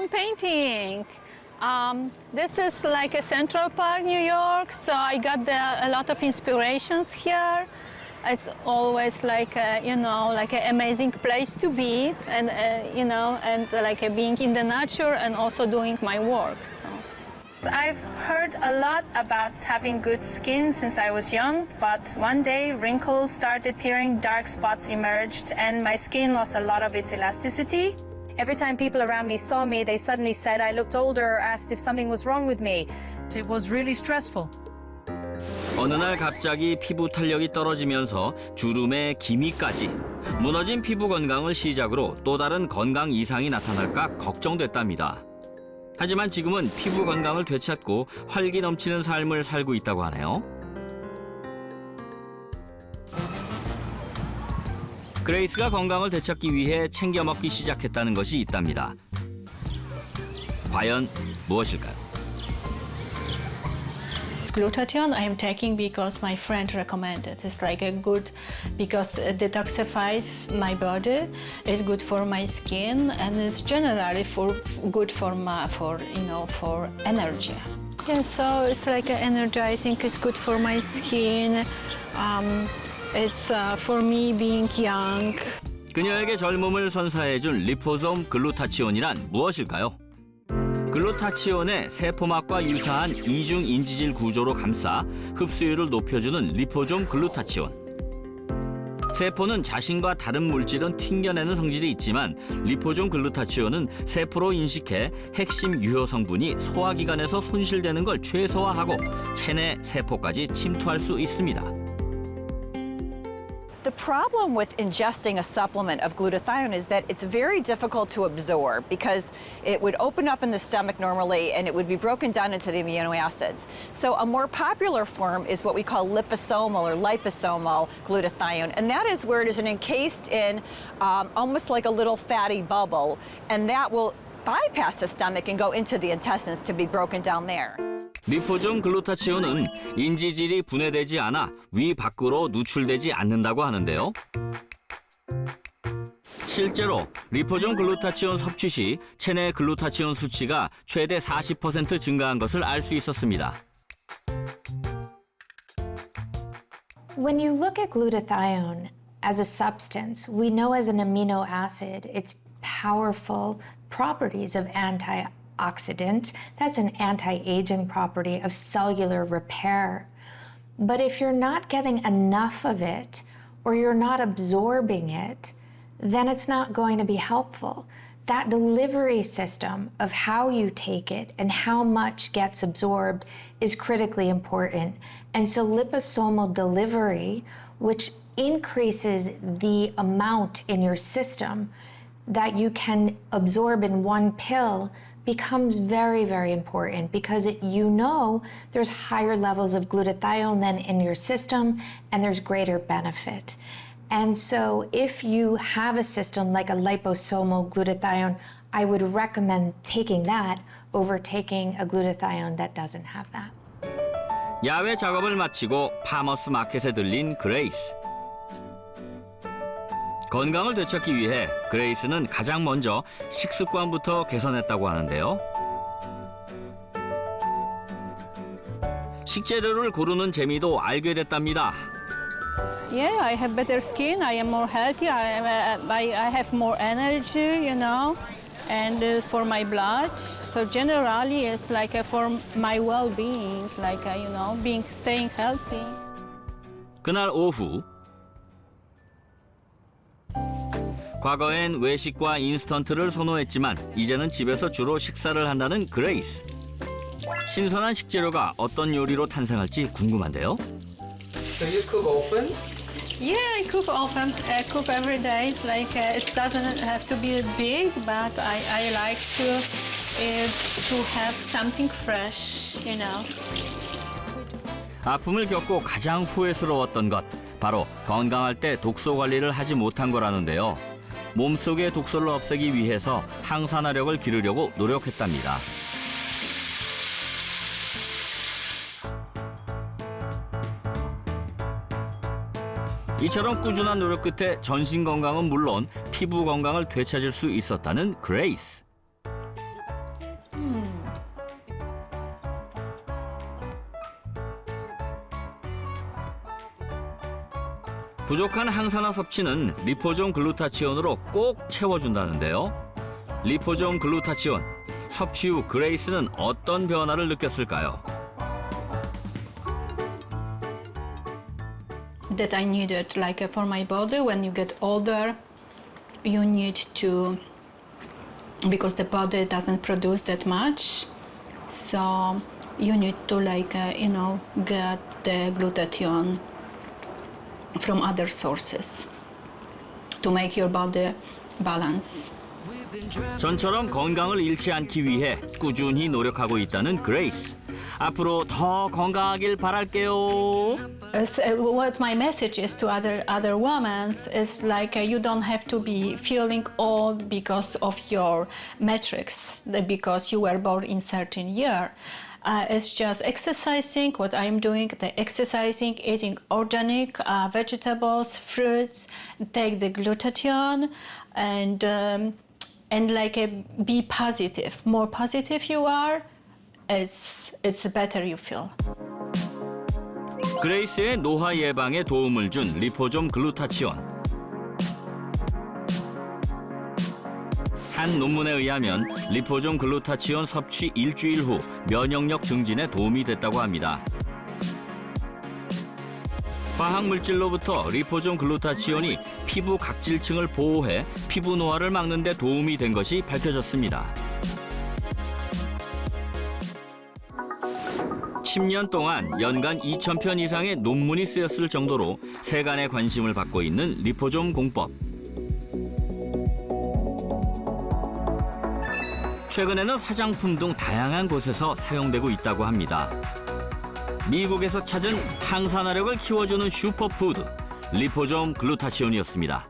I'm painting. This is like a Central Park, New York, so I got a lot of inspirations here. It's always like, like an amazing place to be, and, being in the nature and also doing my work. So. I've heard a lot about having good skin since I was young, but one day wrinkles started appearing, dark spots emerged, and my skin lost a lot of its elasticity. Every time people around me saw me, they suddenly said I looked older or asked if something was wrong with me. It was really stressful. 어느 날 갑자기 피부 탄력이 떨어지면서 주름에 기미까지 무너진 피부 건강을 시작으로 또 다른 건강 이상이 나타날까 걱정됐답니다. 하지만 지금은 피부 건강을 되찾고 활기 넘치는 삶을 살고 있다고 하네요. 그레이스가 건강을 되찾기 위해 챙겨 먹기 시작했다는 것이 있답니다. 과연 무엇일까요? Glutathione I'm taking because my friend recommended. It's like a good, because it detoxifies my body, it's good for my skin, and it's generally good for energy. Yeah, so it's like energizing. It's good for my skin. It's for me being young. 그녀에게 젊음을 선사해준 리포솜 글루타치온이란 무엇일까요? 글루타치온의 세포막과 유사한 이중 인지질 구조로 감싸 흡수율을 높여주는 리포솜 글루타치온. 세포는 자신과 다른 물질은 튕겨내는 성질이 있지만 리포솜 글루타치온은 세포로 인식해 핵심 유효 성분이 소화기관에서 손실되는 걸 최소화하고 체내 세포까지 침투할 수 있습니다. The problem with ingesting a supplement of glutathione is that it's very difficult to absorb because it would open up in the stomach normally and it would be broken down into the amino acids. So a more popular form is what we call liposomal or liposomal glutathione, and that is where it is encased in almost like a little fatty bubble, and that will bypass the stomach and go into the intestines to be broken down there. 리포솜 글루타치온은 인지질이 분해되지 않아 위 밖으로 누출되지 않는다고 하는데요. 실제로 리포솜 글루타치온 섭취 시 체내 글루타치온 수치가 최대 40% 증가한 것을 알 수 있었습니다. When you look at glutathione as a substance, we know as an amino acid, its powerful properties of antioxidant, that's an anti-aging property of cellular repair. But if you're not getting enough of it or you're not absorbing it, then it's not going to be helpful. That delivery system of how you take it and how much gets absorbed is critically important. And so liposomal delivery, which increases the amount in your system that you can absorb in one pill, becomes very, very important because there's higher levels of glutathione than in your system and there's greater benefit. And so if you have a system like a liposomal glutathione, I would recommend taking that over taking a glutathione that doesn't have that. 야외 작업을 마치고 파머스 마켓에 들린 그레이스. 건강을 되찾기 위해 그레이스는 가장 먼저 식습관부터 개선했다고 하는데요. 식재료를 고르는 재미도 알게 됐답니다. Yeah, I have better skin. I am more healthy. I have more energy, and for my blood. So generally, it's like for my well-being, like staying healthy. 그날 오후. 과거엔 외식과 인스턴트를 선호했지만 이제는 집에서 주로 식사를 한다는 그레이스. 신선한 식재료가 어떤 요리로 탄생할지 궁금한데요. Do you cook often? Yeah, I cook often. I cook every day. Like it doesn't have to be big, but I like to have something fresh, 아픔을 겪고 가장 후회스러웠던 것, 바로 건강할 때 독소 관리를 하지 못한 거라는데요. 몸속의 독소를 없애기 위해서 항산화력을 기르려고 노력했답니다. 이처럼 꾸준한 노력 끝에 전신 건강은 물론 피부 건강을 되찾을 수 있었다는 그레이스. 부족한 항산화 섭취는 리포솜 글루타치온으로 꼭 채워준다는데요. 리포솜 글루타치온 섭취 후 그레이스는 어떤 변화를 느꼈을까요? That I needed, like for my body, when you get older, you need to, because the body doesn't produce that much, so you need to get the glutathione from other sources to make your body balance. 전처럼 건강을 잃지 않기 위해 꾸준히 노력하고 있다는 그레이스. 앞으로 더 건강하길 바랄게요. What my message is to other women is like you don't have to be feeling old because of your metrics, because you were born in certain year. It's just exercising, what I'm doing, the exercising, eating organic vegetables, fruits, take the glutathione, and be positive. More positive you are, it's better you feel. 그레이스의 노화 예방에 도움을 준 리포솜 글루타치온. 한 논문에 의하면 리포솜 글루타치온 섭취 일주일 후 면역력 증진에 도움이 됐다고 합니다. 화학물질로부터 리포솜 글루타치온이 피부 각질층을 보호해 피부 노화를 막는 데 도움이 된 것이 밝혀졌습니다. 10년 동안 연간 2,000편 이상의 논문이 쓰였을 정도로 세간의 관심을 받고 있는 리포솜 공법. 최근에는 화장품 등 다양한 곳에서 사용되고 있다고 합니다. 미국에서 찾은 항산화력을 키워주는 슈퍼푸드, 리포솜 글루타치온이었습니다.